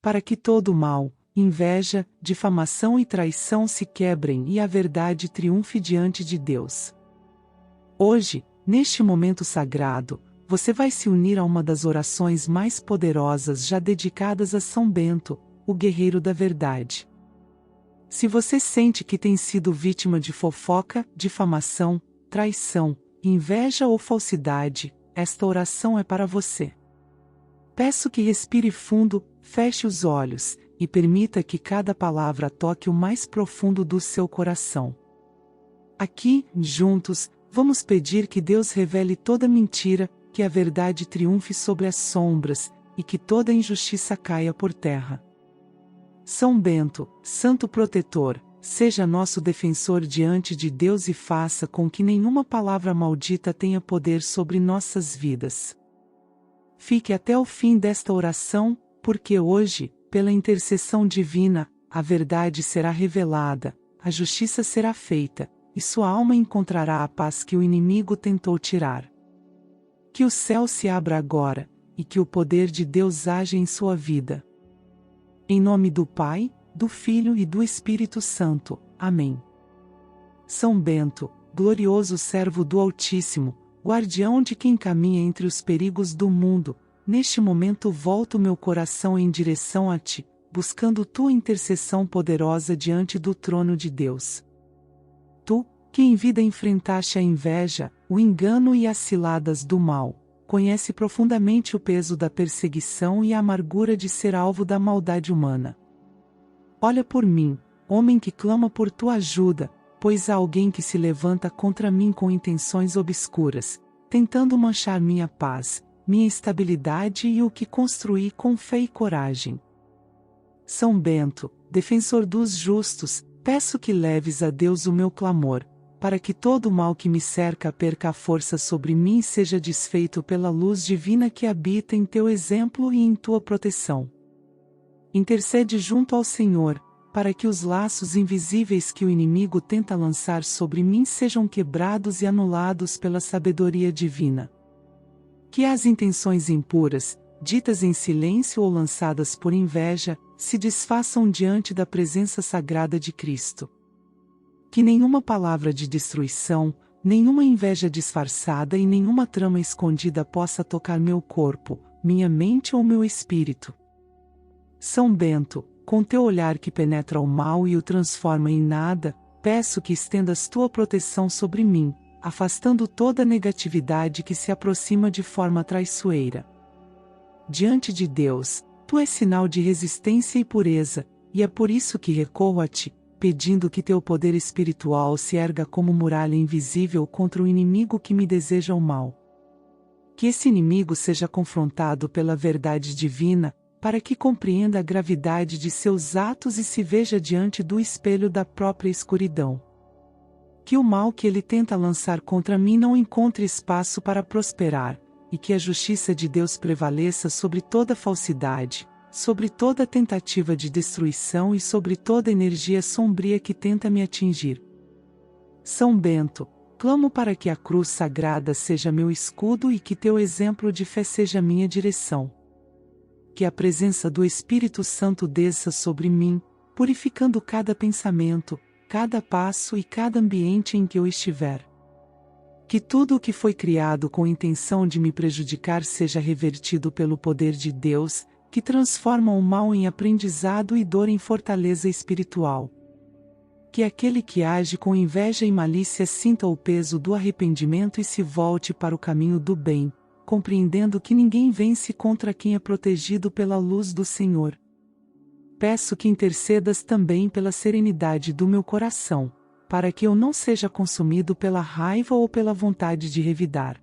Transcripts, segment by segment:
para que todo o mal, inveja, difamação e traição se quebrem e a verdade triunfe diante de Deus. Hoje, neste momento sagrado, você vai se unir a uma das orações mais poderosas já dedicadas a São Bento, o guerreiro da verdade. Se você sente que tem sido vítima de fofoca, difamação, traição, inveja ou falsidade, esta oração é para você. Peço que respire fundo, feche os olhos, e permita que cada palavra toque o mais profundo do seu coração. Aqui, juntos, vamos pedir que Deus revele toda mentira, que a verdade triunfe sobre as sombras, e que toda injustiça caia por terra. São Bento, Santo Protetor, seja nosso defensor diante de Deus e faça com que nenhuma palavra maldita tenha poder sobre nossas vidas. Fique até o fim desta oração, porque hoje, pela intercessão divina, a verdade será revelada, a justiça será feita, e sua alma encontrará a paz que o inimigo tentou tirar. Que o céu se abra agora, e que o poder de Deus haja em sua vida. Em nome do Pai, do Filho e do Espírito Santo. Amém. São Bento, glorioso servo do Altíssimo, guardião de quem caminha entre os perigos do mundo, neste momento volto meu coração em direção a ti, buscando tua intercessão poderosa diante do trono de Deus. Tu, que em vida enfrentaste a inveja, o engano e as ciladas do mal, conhece profundamente o peso da perseguição e a amargura de ser alvo da maldade humana. Olha por mim, homem que clama por tua ajuda, pois há alguém que se levanta contra mim com intenções obscuras, tentando manchar minha paz, minha estabilidade e o que construí com fé e coragem. São Bento, defensor dos justos, peço que leves a Deus o meu clamor, para que todo o mal que me cerca perca a força sobre mim e seja desfeito pela luz divina que habita em teu exemplo e em tua proteção. Intercede junto ao Senhor, para que os laços invisíveis que o inimigo tenta lançar sobre mim sejam quebrados e anulados pela sabedoria divina. Que as intenções impuras, ditas em silêncio ou lançadas por inveja, se desfaçam diante da presença sagrada de Cristo. Que nenhuma palavra de destruição, nenhuma inveja disfarçada e nenhuma trama escondida possa tocar meu corpo, minha mente ou meu espírito. São Bento, com teu olhar que penetra o mal e o transforma em nada, peço que estendas tua proteção sobre mim, afastando toda negatividade que se aproxima de forma traiçoeira. Diante de Deus, tu és sinal de resistência e pureza, e é por isso que recorro a ti, pedindo que teu poder espiritual se erga como muralha invisível contra o inimigo que me deseja o mal. Que esse inimigo seja confrontado pela verdade divina, para que compreenda a gravidade de seus atos e se veja diante do espelho da própria escuridão. Que o mal que ele tenta lançar contra mim não encontre espaço para prosperar, e que a justiça de Deus prevaleça sobre toda falsidade, sobre toda tentativa de destruição e sobre toda energia sombria que tenta me atingir. São Bento, clamo para que a cruz sagrada seja meu escudo e que teu exemplo de fé seja minha direção. Que a presença do Espírito Santo desça sobre mim, purificando cada pensamento, cada passo e cada ambiente em que eu estiver. Que tudo o que foi criado com intenção de me prejudicar seja revertido pelo poder de Deus, que transforma o mal em aprendizado e dor em fortaleza espiritual. Que aquele que age com inveja e malícia sinta o peso do arrependimento e se volte para o caminho do bem, compreendendo que ninguém vence contra quem é protegido pela luz do Senhor. Peço que intercedas também pela serenidade do meu coração, para que eu não seja consumido pela raiva ou pela vontade de revidar.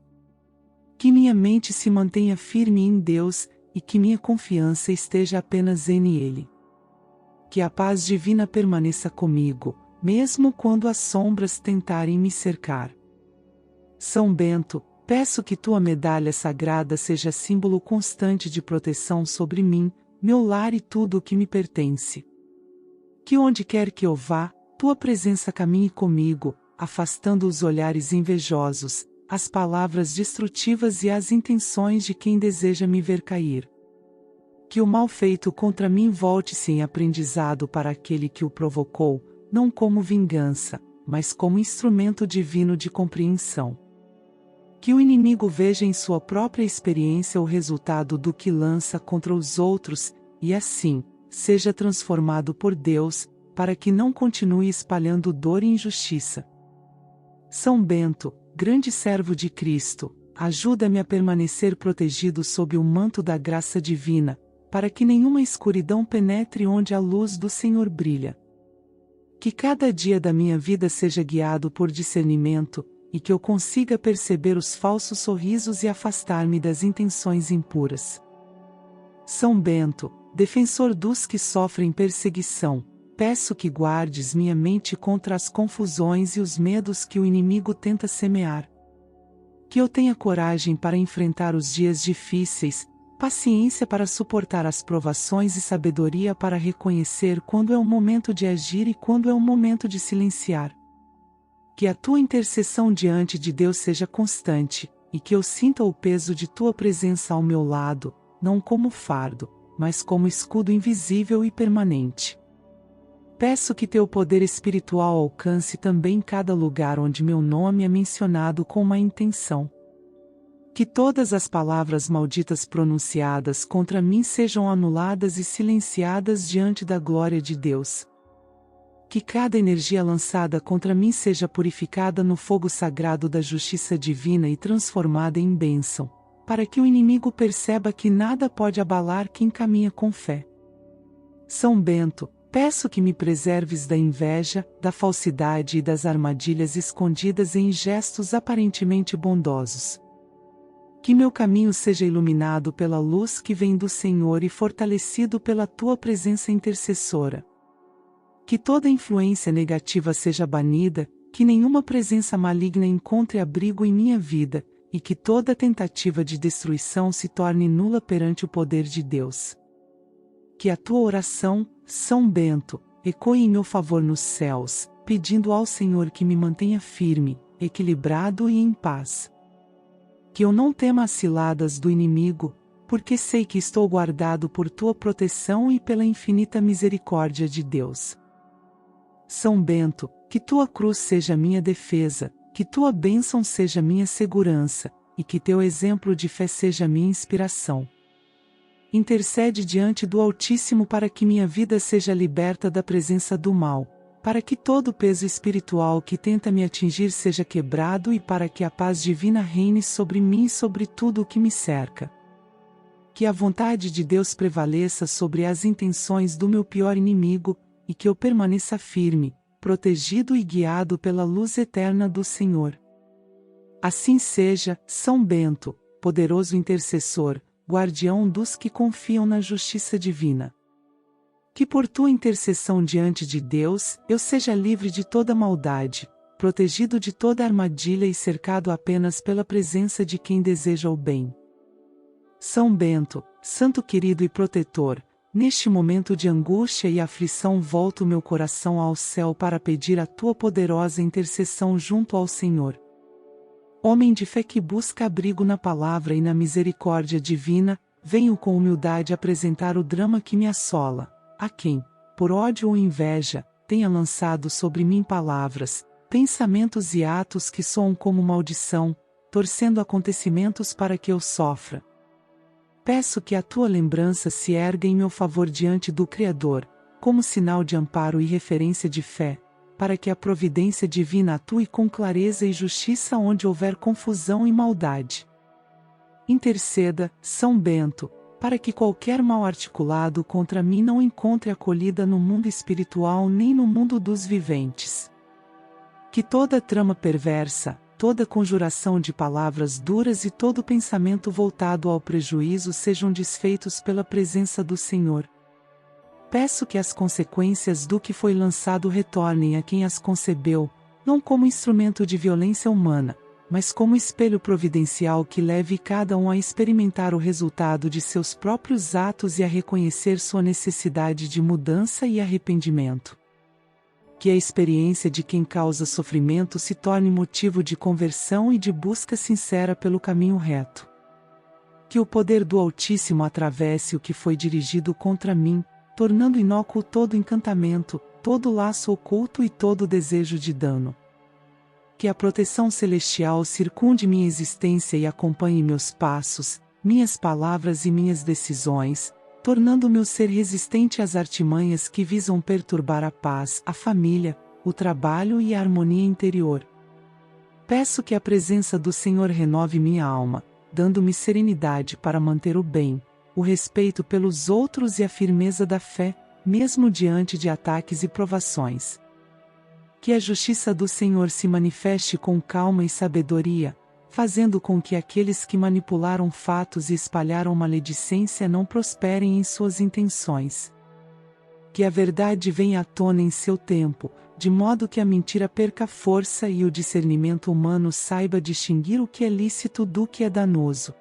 Que minha mente se mantenha firme em Deus, e que minha confiança esteja apenas nele. Que a paz divina permaneça comigo, mesmo quando as sombras tentarem me cercar. São Bento, peço que tua medalha sagrada seja símbolo constante de proteção sobre mim, meu lar e tudo o que me pertence. Que onde quer que eu vá, tua presença caminhe comigo, afastando os olhares invejosos, as palavras destrutivas e as intenções de quem deseja me ver cair. Que o mal feito contra mim volte-se em aprendizado para aquele que o provocou, não como vingança, mas como instrumento divino de compreensão. Que o inimigo veja em sua própria experiência o resultado do que lança contra os outros, e assim, seja transformado por Deus, para que não continue espalhando dor e injustiça. São Bento, grande servo de Cristo, ajuda-me a permanecer protegido sob o manto da graça divina, para que nenhuma escuridão penetre onde a luz do Senhor brilha. Que cada dia da minha vida seja guiado por discernimento, e que eu consiga perceber os falsos sorrisos e afastar-me das intenções impuras. São Bento, defensor dos que sofrem perseguição, peço que guardes minha mente contra as confusões e os medos que o inimigo tenta semear. Que eu tenha coragem para enfrentar os dias difíceis, paciência para suportar as provações e sabedoria para reconhecer quando é o momento de agir e quando é o momento de silenciar. Que a tua intercessão diante de Deus seja constante, e que eu sinta o peso de tua presença ao meu lado, não como fardo, mas como escudo invisível e permanente. Peço que teu poder espiritual alcance também cada lugar onde meu nome é mencionado com má intenção. Que todas as palavras malditas pronunciadas contra mim sejam anuladas e silenciadas diante da glória de Deus. Que cada energia lançada contra mim seja purificada no fogo sagrado da justiça divina e transformada em bênção, para que o inimigo perceba que nada pode abalar quem caminha com fé. São Bento, peço que me preserves da inveja, da falsidade e das armadilhas escondidas em gestos aparentemente bondosos. Que meu caminho seja iluminado pela luz que vem do Senhor e fortalecido pela tua presença intercessora. Que toda influência negativa seja banida, que nenhuma presença maligna encontre abrigo em minha vida, e que toda tentativa de destruição se torne nula perante o poder de Deus. Que a tua oração, São Bento, ecoe em meu favor nos céus, pedindo ao Senhor que me mantenha firme, equilibrado e em paz. Que eu não tema as ciladas do inimigo, porque sei que estou guardado por tua proteção e pela infinita misericórdia de Deus. São Bento, que tua cruz seja minha defesa, que tua bênção seja minha segurança, e que teu exemplo de fé seja minha inspiração. Intercede diante do Altíssimo para que minha vida seja liberta da presença do mal, para que todo o peso espiritual que tenta me atingir seja quebrado e para que a paz divina reine sobre mim e sobre tudo o que me cerca. Que a vontade de Deus prevaleça sobre as intenções do meu pior inimigo, e que eu permaneça firme, protegido e guiado pela luz eterna do Senhor. Assim seja, São Bento, poderoso intercessor, guardião dos que confiam na justiça divina. Que por tua intercessão diante de Deus, eu seja livre de toda maldade, protegido de toda armadilha e cercado apenas pela presença de quem deseja o bem. São Bento, santo querido e protetor, neste momento de angústia e aflição volto meu coração ao céu para pedir a tua poderosa intercessão junto ao Senhor. Homem de fé que busca abrigo na palavra e na misericórdia divina, venho com humildade apresentar o drama que me assola, a quem, por ódio ou inveja, tenha lançado sobre mim palavras, pensamentos e atos que soam como maldição, torcendo acontecimentos para que eu sofra. Peço que a tua lembrança se erga em meu favor diante do Criador, como sinal de amparo e referência de fé, para que a providência divina atue com clareza e justiça onde houver confusão e maldade. Interceda, São Bento, para que qualquer mal articulado contra mim não encontre acolhida no mundo espiritual nem no mundo dos viventes. Que toda trama perversa, toda conjuração de palavras duras e todo pensamento voltado ao prejuízo sejam desfeitos pela presença do Senhor. Peço que as consequências do que foi lançado retornem a quem as concebeu, não como instrumento de violência humana, mas como espelho providencial que leve cada um a experimentar o resultado de seus próprios atos e a reconhecer sua necessidade de mudança e arrependimento. Que a experiência de quem causa sofrimento se torne motivo de conversão e de busca sincera pelo caminho reto. Que o poder do Altíssimo atravesse o que foi dirigido contra mim, tornando inócuo todo encantamento, todo laço oculto e todo desejo de dano. Que a proteção celestial circunde minha existência e acompanhe meus passos, minhas palavras e minhas decisões, tornando meu ser resistente às artimanhas que visam perturbar a paz, a família, o trabalho e a harmonia interior. Peço que a presença do Senhor renove minha alma, dando-me serenidade para manter o bem, o respeito pelos outros e a firmeza da fé, mesmo diante de ataques e provações. Que a justiça do Senhor se manifeste com calma e sabedoria, fazendo com que aqueles que manipularam fatos e espalharam maledicência não prosperem em suas intenções. Que a verdade venha à tona em seu tempo, de modo que a mentira perca força e o discernimento humano saiba distinguir o que é lícito do que é danoso.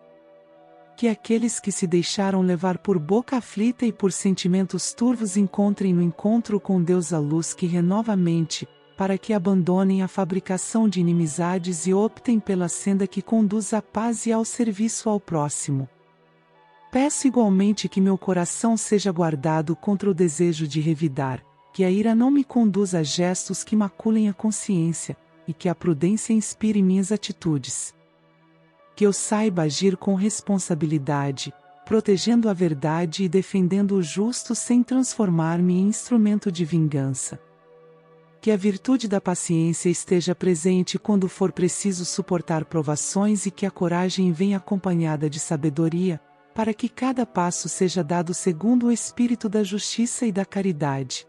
Que aqueles que se deixaram levar por boca aflita e por sentimentos turvos encontrem no encontro com Deus a luz que renova a mente, para que abandonem a fabricação de inimizades e optem pela senda que conduz à paz e ao serviço ao próximo. Peço igualmente que meu coração seja guardado contra o desejo de revidar, que a ira não me conduza a gestos que maculem a consciência, e que a prudência inspire minhas atitudes. Que eu saiba agir com responsabilidade, protegendo a verdade e defendendo o justo sem transformar-me em instrumento de vingança. Que a virtude da paciência esteja presente quando for preciso suportar provações e que a coragem venha acompanhada de sabedoria, para que cada passo seja dado segundo o espírito da justiça e da caridade.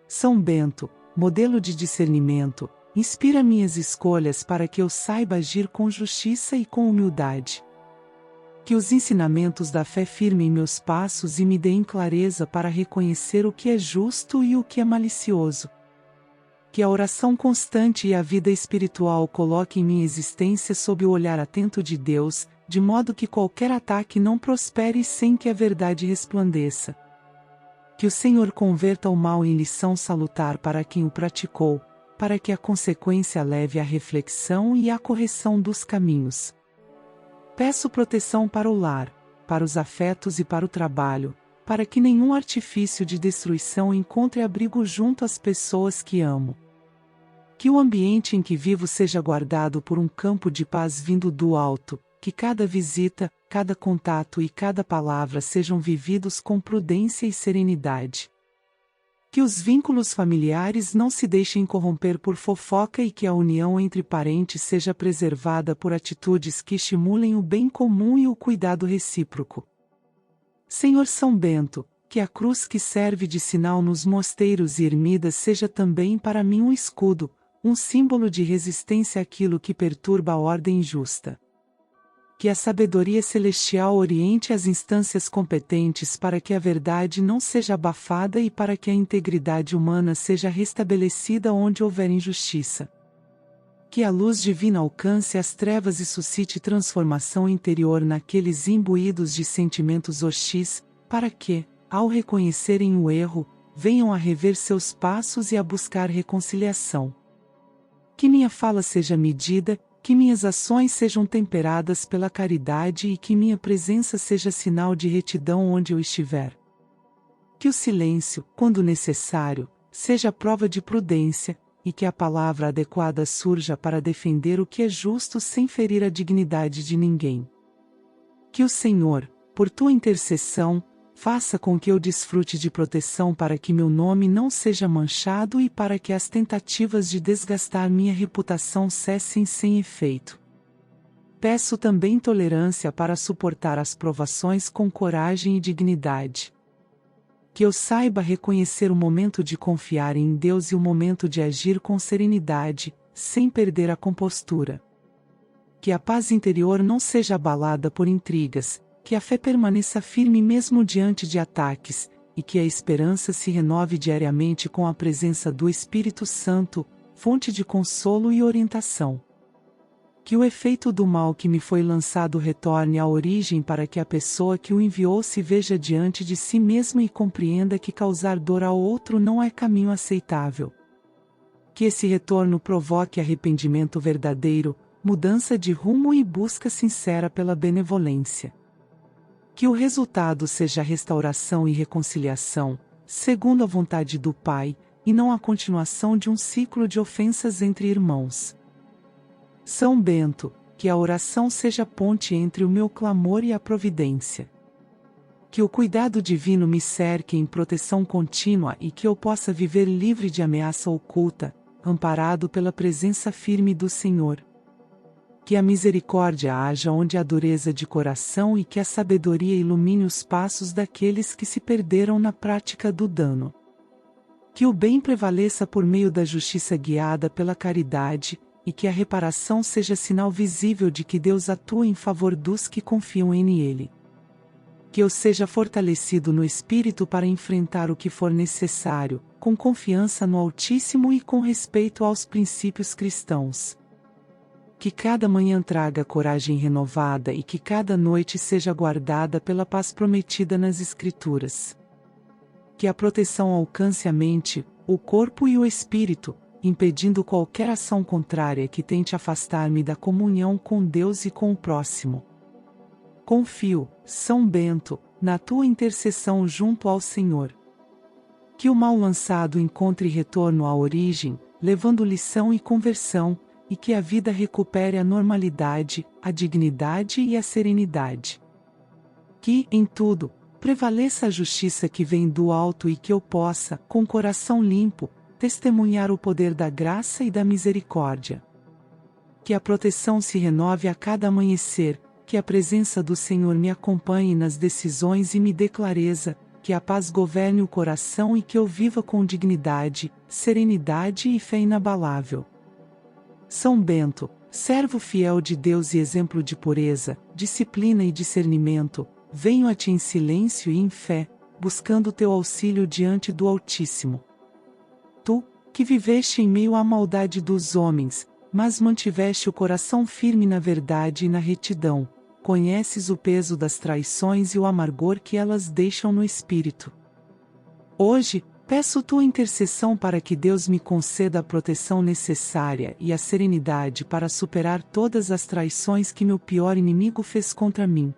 São Bento, modelo de discernimento, inspira minhas escolhas para que eu saiba agir com justiça e com humildade. Que os ensinamentos da fé firmem meus passos e me deem clareza para reconhecer o que é justo e o que é malicioso. Que a oração constante e a vida espiritual coloquem minha existência sob o olhar atento de Deus, de modo que qualquer ataque não prospere sem que a verdade resplandeça. Que o Senhor converta o mal em lição salutar para quem o praticou, para que a consequência leve à reflexão e à correção dos caminhos. Peço proteção para o lar, para os afetos e para o trabalho, para que nenhum artifício de destruição encontre abrigo junto às pessoas que amo. Que o ambiente em que vivo seja guardado por um campo de paz vindo do alto, que cada visita, cada contato e cada palavra sejam vividos com prudência e serenidade. Que os vínculos familiares não se deixem corromper por fofoca e que a união entre parentes seja preservada por atitudes que estimulem o bem comum e o cuidado recíproco. Senhor São Bento, que a cruz que serve de sinal nos mosteiros e ermidas seja também para mim um escudo, um símbolo de resistência àquilo que perturba a ordem justa. Que a sabedoria celestial oriente as instâncias competentes para que a verdade não seja abafada e para que a integridade humana seja restabelecida onde houver injustiça. Que a luz divina alcance as trevas e suscite transformação interior naqueles imbuídos de sentimentos hostis, para que, ao reconhecerem o erro, venham a rever seus passos e a buscar reconciliação. Que minha fala seja medida, que minhas ações sejam temperadas pela caridade e que minha presença seja sinal de retidão onde eu estiver. Que o silêncio, quando necessário, seja prova de prudência, e que a palavra adequada surja para defender o que é justo sem ferir a dignidade de ninguém. Que o Senhor, por tua intercessão, faça com que eu desfrute de proteção para que meu nome não seja manchado e para que as tentativas de desgastar minha reputação cessem sem efeito. Peço também tolerância para suportar as provações com coragem e dignidade. Que eu saiba reconhecer o momento de confiar em Deus e o momento de agir com serenidade, sem perder a compostura. Que a paz interior não seja abalada por intrigas, que a fé permaneça firme mesmo diante de ataques, e que a esperança se renove diariamente com a presença do Espírito Santo, fonte de consolo e orientação. Que o efeito do mal que me foi lançado retorne à origem para que a pessoa que o enviou se veja diante de si mesma e compreenda que causar dor ao outro não é caminho aceitável. Que esse retorno provoque arrependimento verdadeiro, mudança de rumo e busca sincera pela benevolência. Que o resultado seja restauração e reconciliação, segundo a vontade do Pai, e não a continuação de um ciclo de ofensas entre irmãos. São Bento, que a oração seja ponte entre o meu clamor e a providência. Que o cuidado divino me cerque em proteção contínua e que eu possa viver livre de ameaça oculta, amparado pela presença firme do Senhor. Que a misericórdia haja onde há dureza de coração e que a sabedoria ilumine os passos daqueles que se perderam na prática do dano. Que o bem prevaleça por meio da justiça guiada pela caridade, e que a reparação seja sinal visível de que Deus atua em favor dos que confiam em Ele. Que eu seja fortalecido no espírito para enfrentar o que for necessário, com confiança no Altíssimo e com respeito aos princípios cristãos. Que cada manhã traga coragem renovada e que cada noite seja guardada pela paz prometida nas Escrituras. Que a proteção alcance a mente, o corpo e o espírito, impedindo qualquer ação contrária que tente afastar-me da comunhão com Deus e com o próximo. Confio, São Bento, na tua intercessão junto ao Senhor. Que o mal lançado encontre retorno à origem, levando lição e conversão, e que a vida recupere a normalidade, a dignidade e a serenidade. Que, em tudo, prevaleça a justiça que vem do alto e que eu possa, com coração limpo, testemunhar o poder da graça e da misericórdia. Que a proteção se renove a cada amanhecer, que a presença do Senhor me acompanhe nas decisões e me dê clareza, que a paz governe o coração e que eu viva com dignidade, serenidade e fé inabalável. São Bento, servo fiel de Deus e exemplo de pureza, disciplina e discernimento, venho a ti em silêncio e em fé, buscando teu auxílio diante do Altíssimo. Tu, que viveste em meio à maldade dos homens, mas mantiveste o coração firme na verdade e na retidão, conheces o peso das traições e o amargor que elas deixam no espírito. Hoje, peço tua intercessão para que Deus me conceda a proteção necessária e a serenidade para superar todas as traições que meu pior inimigo fez contra mim.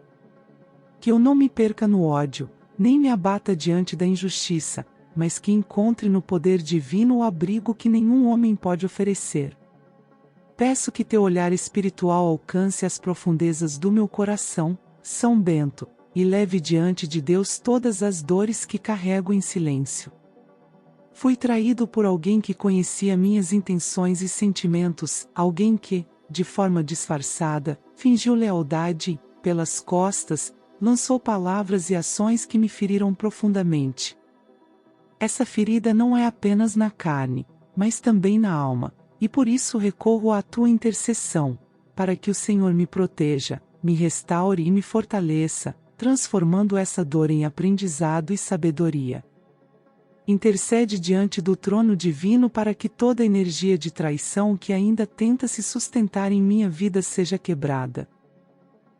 Que eu não me perca no ódio, nem me abata diante da injustiça, mas que encontre no poder divino o abrigo que nenhum homem pode oferecer. Peço que teu olhar espiritual alcance as profundezas do meu coração, São Bento, e leve diante de Deus todas as dores que carrego em silêncio. Fui traído por alguém que conhecia minhas intenções e sentimentos, alguém que, de forma disfarçada, fingiu lealdade e, pelas costas, lançou palavras e ações que me feriram profundamente. Essa ferida não é apenas na carne, mas também na alma, e por isso recorro à tua intercessão, para que o Senhor me proteja, me restaure e me fortaleça, transformando essa dor em aprendizado e sabedoria. Intercede diante do trono divino para que toda energia de traição que ainda tenta se sustentar em minha vida seja quebrada.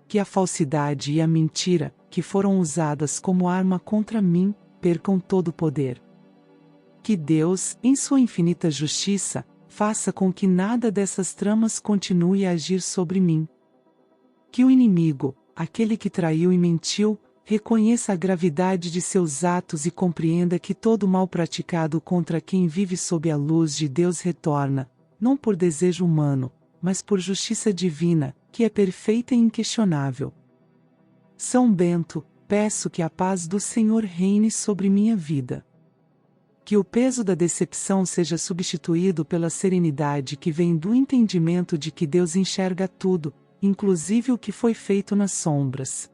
Que a falsidade e a mentira, que foram usadas como arma contra mim, percam todo o poder. Que Deus, em sua infinita justiça, faça com que nada dessas tramas continue a agir sobre mim. Que o inimigo, aquele que traiu e mentiu, reconheça a gravidade de seus atos e compreenda que todo mal praticado contra quem vive sob a luz de Deus retorna, não por desejo humano, mas por justiça divina, que é perfeita e inquestionável. São Bento, peço que a paz do Senhor reine sobre minha vida. Que o peso da decepção seja substituído pela serenidade que vem do entendimento de que Deus enxerga tudo, inclusive o que foi feito nas sombras.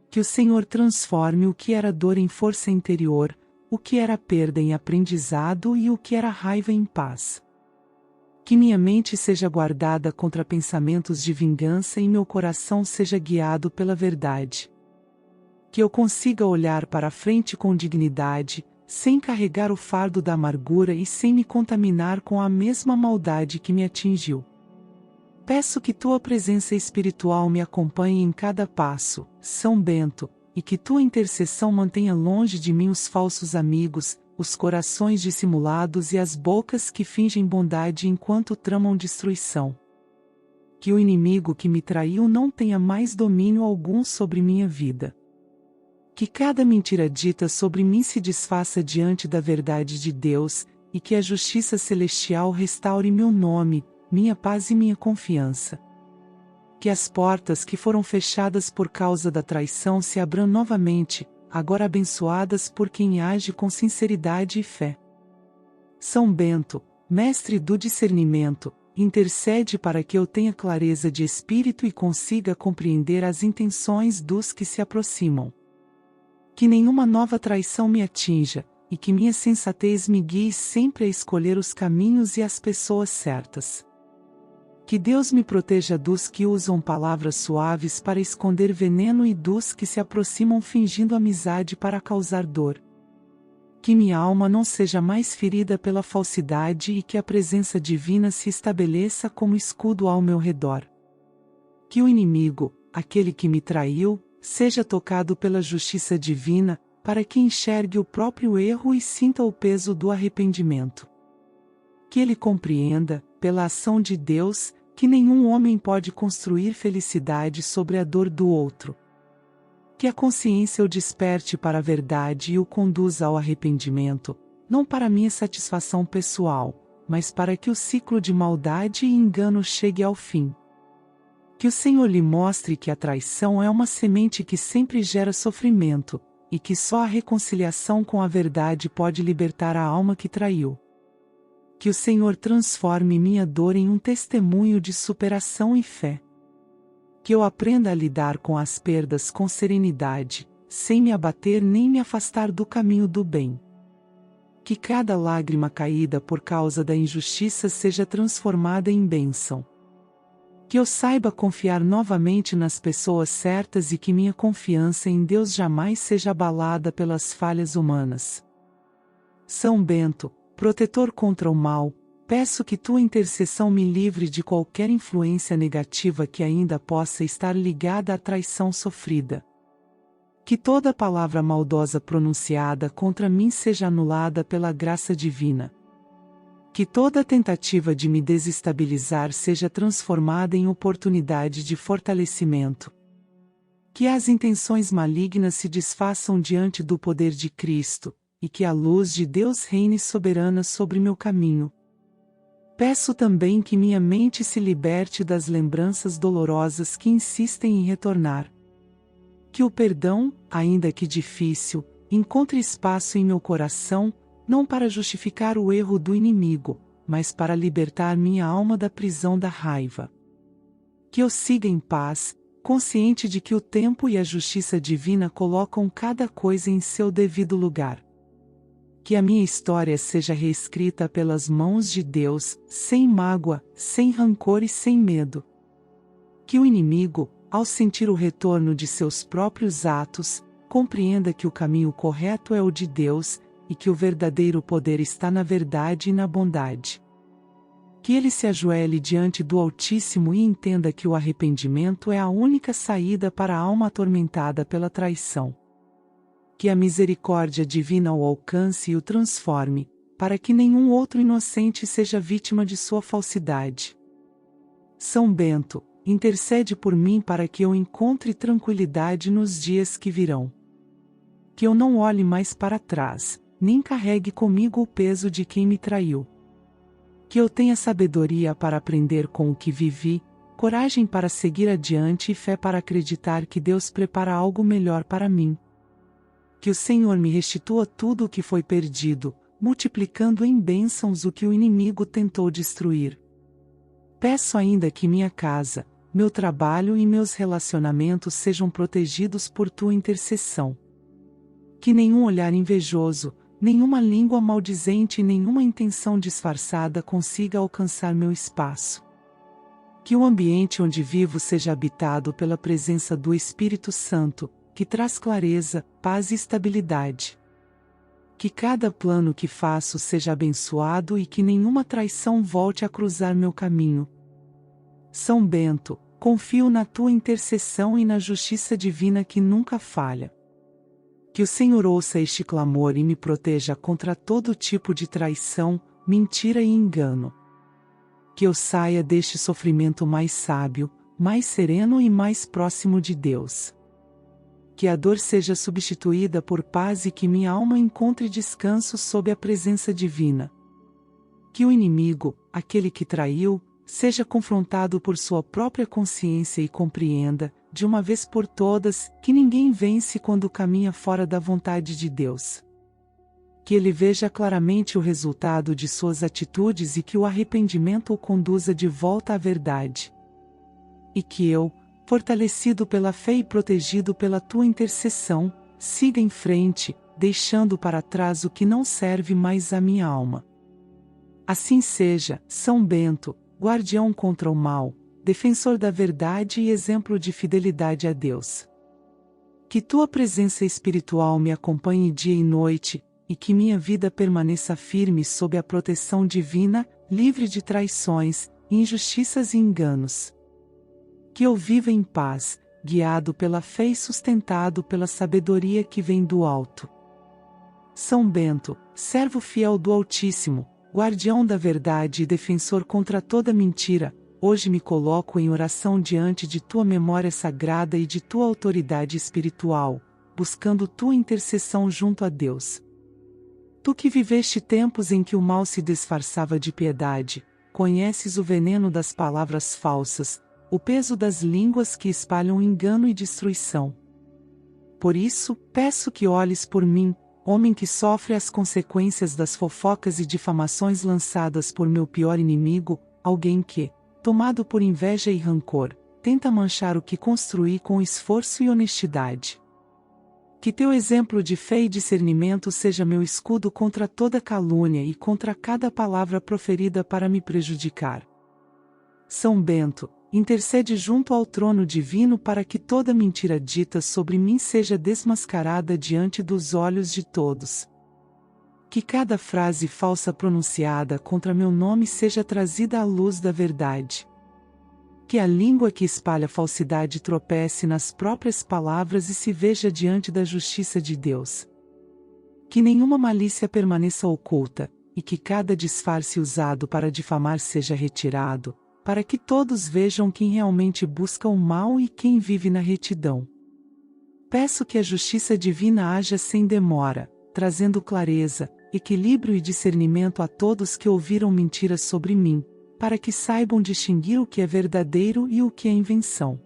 Que o Senhor transforme o que era dor em força interior, o que era perda em aprendizado e o que era raiva em paz. Que minha mente seja guardada contra pensamentos de vingança e meu coração seja guiado pela verdade. Que eu consiga olhar para a frente com dignidade, sem carregar o fardo da amargura e sem me contaminar com a mesma maldade que me atingiu. Peço que tua presença espiritual me acompanhe em cada passo, São Bento, e que tua intercessão mantenha longe de mim os falsos amigos, os corações dissimulados e as bocas que fingem bondade enquanto tramam destruição. Que o inimigo que me traiu não tenha mais domínio algum sobre minha vida. Que cada mentira dita sobre mim se desfaça diante da verdade de Deus, e que a justiça celestial restaure meu nome, minha paz e minha confiança. Que as portas que foram fechadas por causa da traição se abram novamente, agora abençoadas por quem age com sinceridade e fé. São Bento, mestre do discernimento, intercede para que eu tenha clareza de espírito e consiga compreender as intenções dos que se aproximam. Que nenhuma nova traição me atinja, e que minha sensatez me guie sempre a escolher os caminhos e as pessoas certas. Que Deus me proteja dos que usam palavras suaves para esconder veneno e dos que se aproximam fingindo amizade para causar dor. Que minha alma não seja mais ferida pela falsidade e que a presença divina se estabeleça como escudo ao meu redor. Que o inimigo, aquele que me traiu, seja tocado pela justiça divina, para que enxergue o próprio erro e sinta o peso do arrependimento. Que ele compreenda, pela ação de Deus, que nenhum homem pode construir felicidade sobre a dor do outro. Que a consciência o desperte para a verdade e o conduza ao arrependimento, não para minha satisfação pessoal, mas para que o ciclo de maldade e engano chegue ao fim. Que o Senhor lhe mostre que a traição é uma semente que sempre gera sofrimento, e que só a reconciliação com a verdade pode libertar a alma que traiu. Que o Senhor transforme minha dor em um testemunho de superação e fé. Que eu aprenda a lidar com as perdas com serenidade, sem me abater nem me afastar do caminho do bem. Que cada lágrima caída por causa da injustiça seja transformada em bênção. Que eu saiba confiar novamente nas pessoas certas e que minha confiança em Deus jamais seja abalada pelas falhas humanas. São Bento, protetor contra o mal, peço que tua intercessão me livre de qualquer influência negativa que ainda possa estar ligada à traição sofrida. Que toda palavra maldosa pronunciada contra mim seja anulada pela graça divina. Que toda tentativa de me desestabilizar seja transformada em oportunidade de fortalecimento. Que as intenções malignas se desfaçam diante do poder de Cristo, e que a luz de Deus reine soberana sobre meu caminho. Peço também que minha mente se liberte das lembranças dolorosas que insistem em retornar. Que o perdão, ainda que difícil, encontre espaço em meu coração, não para justificar o erro do inimigo, mas para libertar minha alma da prisão da raiva. Que eu siga em paz, consciente de que o tempo e a justiça divina colocam cada coisa em seu devido lugar. Que a minha história seja reescrita pelas mãos de Deus, sem mágoa, sem rancor e sem medo. Que o inimigo, ao sentir o retorno de seus próprios atos, compreenda que o caminho correto é o de Deus, e que o verdadeiro poder está na verdade e na bondade. Que ele se ajoelhe diante do Altíssimo e entenda que o arrependimento é a única saída para a alma atormentada pela traição. Que a misericórdia divina o alcance e o transforme, para que nenhum outro inocente seja vítima de sua falsidade. São Bento, intercede por mim para que eu encontre tranquilidade nos dias que virão. Que eu não olhe mais para trás, nem carregue comigo o peso de quem me traiu. Que eu tenha sabedoria para aprender com o que vivi, coragem para seguir adiante e fé para acreditar que Deus prepara algo melhor para mim. Que o Senhor me restitua tudo o que foi perdido, multiplicando em bênçãos o que o inimigo tentou destruir. Peço ainda que minha casa, meu trabalho e meus relacionamentos sejam protegidos por tua intercessão. Que nenhum olhar invejoso, nenhuma língua maldizente e nenhuma intenção disfarçada consiga alcançar meu espaço. Que o ambiente onde vivo seja habitado pela presença do Espírito Santo, que traz clareza, paz e estabilidade. Que cada plano que faço seja abençoado e que nenhuma traição volte a cruzar meu caminho. São Bento, confio na tua intercessão e na justiça divina que nunca falha. Que o Senhor ouça este clamor e me proteja contra todo tipo de traição, mentira e engano. Que eu saia deste sofrimento mais sábio, mais sereno e mais próximo de Deus. que a dor seja substituída por paz e que minha alma encontre descanso sob a presença divina. Que o inimigo, aquele que traiu, seja confrontado por sua própria consciência e compreenda, de uma vez por todas, que ninguém vence quando caminha fora da vontade de Deus. Que ele veja claramente o resultado de suas atitudes e que o arrependimento o conduza de volta à verdade. E que eu, fortalecido pela fé e protegido pela tua intercessão, siga em frente, deixando para trás o que não serve mais à minha alma. Assim seja, São Bento, guardião contra o mal, defensor da verdade e exemplo de fidelidade a Deus. Que tua presença espiritual me acompanhe dia e noite, e que minha vida permaneça firme sob a proteção divina, livre de traições, injustiças e enganos. Que eu viva em paz, guiado pela fé e sustentado pela sabedoria que vem do alto. São Bento, servo fiel do Altíssimo, guardião da verdade e defensor contra toda mentira, hoje me coloco em oração diante de tua memória sagrada e de tua autoridade espiritual, buscando tua intercessão junto a Deus. Tu que viveste tempos em que o mal se disfarçava de piedade, conheces o veneno das palavras falsas, o peso das línguas que espalham engano e destruição. Por isso, peço que olhes por mim, homem que sofre as consequências das fofocas e difamações lançadas por meu pior inimigo, alguém que, tomado por inveja e rancor, tenta manchar o que construí com esforço e honestidade. Que teu exemplo de fé e discernimento seja meu escudo contra toda calúnia e contra cada palavra proferida para me prejudicar. São Bento, intercede junto ao trono divino para que toda mentira dita sobre mim seja desmascarada diante dos olhos de todos. Que cada frase falsa pronunciada contra meu nome seja trazida à luz da verdade. Que a língua que espalha falsidade tropece nas próprias palavras e se veja diante da justiça de Deus. Que nenhuma malícia permaneça oculta, e que cada disfarce usado para difamar seja retirado, para que todos vejam quem realmente busca o mal e quem vive na retidão. Peço que a justiça divina haja sem demora, trazendo clareza, equilíbrio e discernimento a todos que ouviram mentiras sobre mim, para que saibam distinguir o que é verdadeiro e o que é invenção.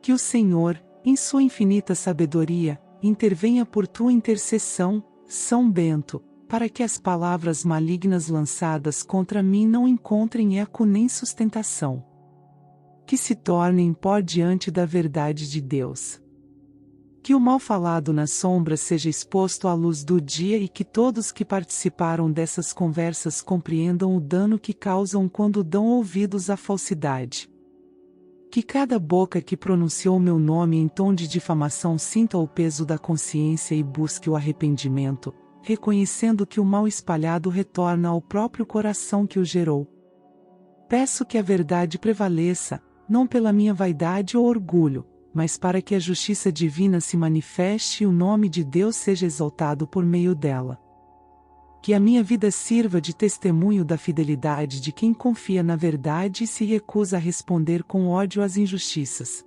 Que o Senhor, em sua infinita sabedoria, intervenha por tua intercessão, São Bento, para que as palavras malignas lançadas contra mim não encontrem eco nem sustentação. Que se tornem pó diante da verdade de Deus. Que o mal falado nas sombras seja exposto à luz do dia e que todos que participaram dessas conversas compreendam o dano que causam quando dão ouvidos à falsidade. Que cada boca que pronunciou meu nome em tom de difamação sinta o peso da consciência e busque o arrependimento, reconhecendo que o mal espalhado retorna ao próprio coração que o gerou. Peço que a verdade prevaleça, não pela minha vaidade ou orgulho, mas para que a justiça divina se manifeste e o nome de Deus seja exaltado por meio dela. Que a minha vida sirva de testemunho da fidelidade de quem confia na verdade e se recusa a responder com ódio às injustiças.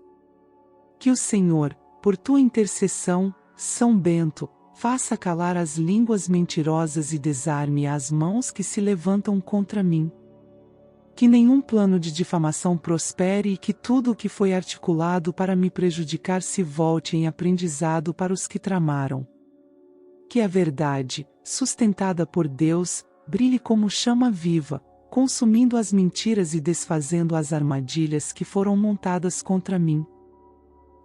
Que o Senhor, por tua intercessão, São Bento, faça calar as línguas mentirosas e desarme as mãos que se levantam contra mim. Que nenhum plano de difamação prospere e que tudo o que foi articulado para me prejudicar se volte em aprendizado para os que tramaram. Que a verdade, sustentada por Deus, brilhe como chama viva, consumindo as mentiras e desfazendo as armadilhas que foram montadas contra mim.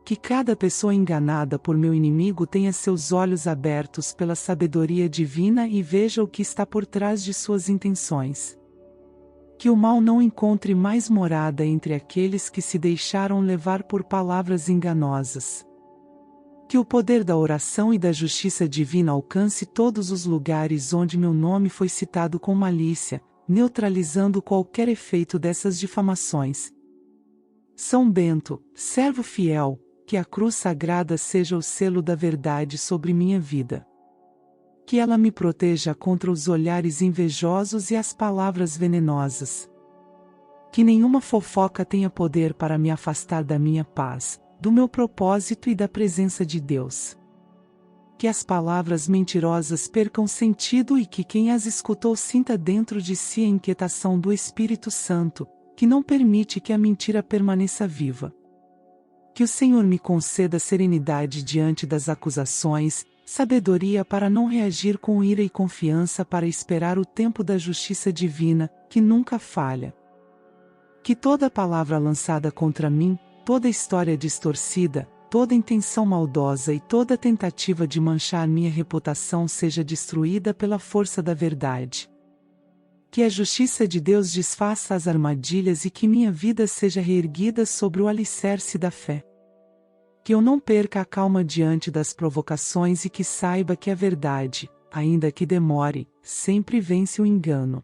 Que cada pessoa enganada por meu inimigo tenha seus olhos abertos pela sabedoria divina e veja o que está por trás de suas intenções. Que o mal não encontre mais morada entre aqueles que se deixaram levar por palavras enganosas. Que o poder da oração e da justiça divina alcance todos os lugares onde meu nome foi citado com malícia, neutralizando qualquer efeito dessas difamações. São Bento, servo fiel, que a cruz sagrada seja o selo da verdade sobre minha vida. Que ela me proteja contra os olhares invejosos e as palavras venenosas. Que nenhuma fofoca tenha poder para me afastar da minha paz, do meu propósito e da presença de Deus. Que as palavras mentirosas percam sentido e que quem as escutou sinta dentro de si a inquietação do Espírito Santo, que não permite que a mentira permaneça viva. Que o Senhor me conceda serenidade diante das acusações, sabedoria para não reagir com ira e confiança para esperar o tempo da justiça divina, que nunca falha. Que toda palavra lançada contra mim, toda história distorcida, toda intenção maldosa e toda tentativa de manchar minha reputação seja destruída pela força da verdade. Que a justiça de Deus desfaça as armadilhas e que minha vida seja reerguida sobre o alicerce da fé. Que eu não perca a calma diante das provocações e que saiba que a verdade, ainda que demore, sempre vence o engano.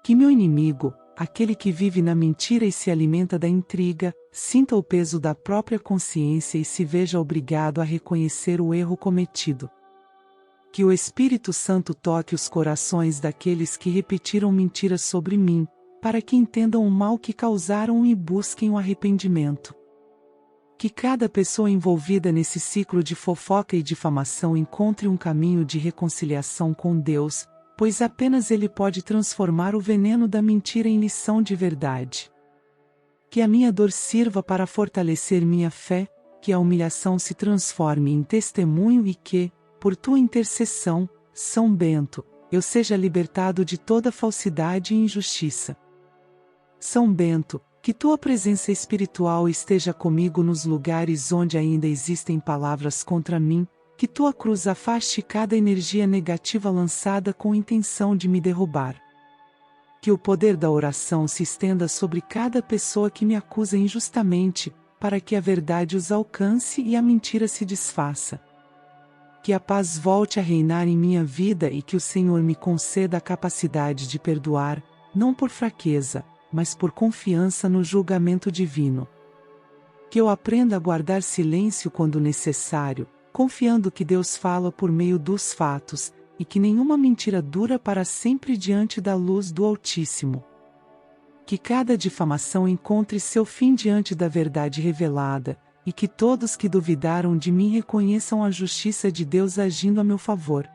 Que meu inimigo, aquele que vive na mentira e se alimenta da intriga, sinta o peso da própria consciência e se veja obrigado a reconhecer o erro cometido. Que o Espírito Santo toque os corações daqueles que repetiram mentiras sobre mim, para que entendam o mal que causaram e busquem o arrependimento. Que cada pessoa envolvida nesse ciclo de fofoca e difamação encontre um caminho de reconciliação com Deus, pois apenas Ele pode transformar o veneno da mentira em lição de verdade. Que a minha dor sirva para fortalecer minha fé, que a humilhação se transforme em testemunho e que, por tua intercessão, São Bento, eu seja libertado de toda falsidade e injustiça. São Bento, que tua presença espiritual esteja comigo nos lugares onde ainda existem palavras contra mim, que tua cruz afaste cada energia negativa lançada com intenção de me derrubar. Que o poder da oração se estenda sobre cada pessoa que me acusa injustamente, para que a verdade os alcance e a mentira se desfaça. Que a paz volte a reinar em minha vida e que o Senhor me conceda a capacidade de perdoar, não por fraqueza, mas por confiança no julgamento divino. Que eu aprenda a guardar silêncio quando necessário, confiando que Deus fala por meio dos fatos, e que nenhuma mentira dura para sempre diante da luz do Altíssimo. Que cada difamação encontre seu fim diante da verdade revelada, e que todos que duvidaram de mim reconheçam a justiça de Deus agindo a meu favor.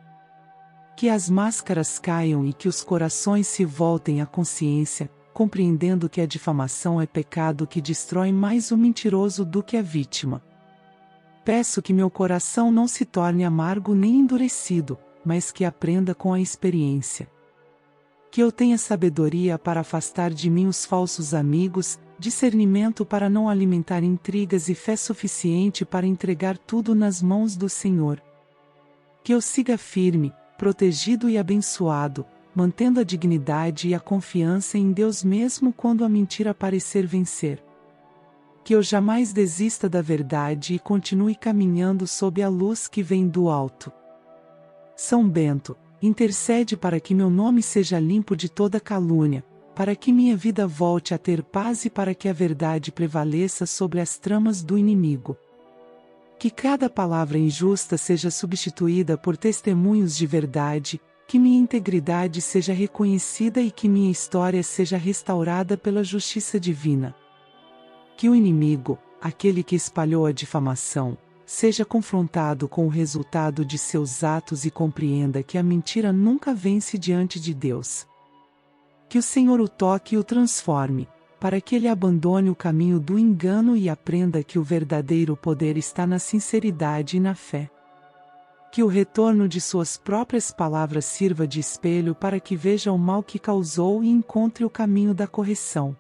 Que as máscaras caiam e que os corações se voltem à consciência, compreendendo que a difamação é pecado que destrói mais o mentiroso do que a vítima. Peço que meu coração não se torne amargo nem endurecido, mas que aprenda com a experiência. Que eu tenha sabedoria para afastar de mim os falsos amigos, discernimento para não alimentar intrigas e fé suficiente para entregar tudo nas mãos do Senhor. Que eu siga firme, protegido e abençoado, mantendo a dignidade e a confiança em Deus mesmo quando a mentira parecer vencer. Que eu jamais desista da verdade e continue caminhando sob a luz que vem do alto. São Bento, intercede para que meu nome seja limpo de toda calúnia, para que minha vida volte a ter paz e para que a verdade prevaleça sobre as tramas do inimigo. Que cada palavra injusta seja substituída por testemunhos de verdade, que minha integridade seja reconhecida e que minha história seja restaurada pela justiça divina. Que o inimigo, aquele que espalhou a difamação, seja confrontado com o resultado de seus atos e compreenda que a mentira nunca vence diante de Deus. Que o Senhor o toque e o transforme, para que ele abandone o caminho do engano e aprenda que o verdadeiro poder está na sinceridade e na fé. Que o retorno de suas próprias palavras sirva de espelho para que veja o mal que causou e encontre o caminho da correção.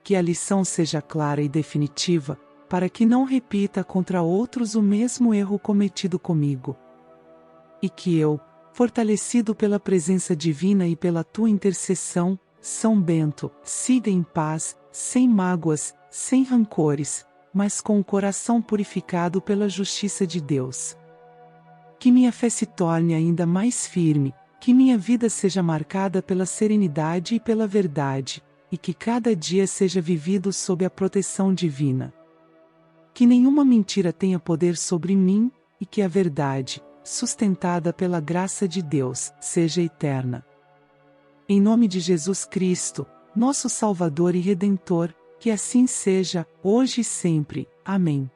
Que a lição seja clara e definitiva, para que não repita contra outros o mesmo erro cometido comigo. E que eu, fortalecido pela presença divina e pela tua intercessão, São Bento, siga em paz, sem mágoas, sem rancores, mas com o coração purificado pela justiça de Deus. Que minha fé se torne ainda mais firme, que minha vida seja marcada pela serenidade e pela verdade, e que cada dia seja vivido sob a proteção divina. Que nenhuma mentira tenha poder sobre mim, e que a verdade, sustentada pela graça de Deus, seja eterna. Em nome de Jesus Cristo, nosso Salvador e Redentor, Que assim seja, hoje e sempre. Amém.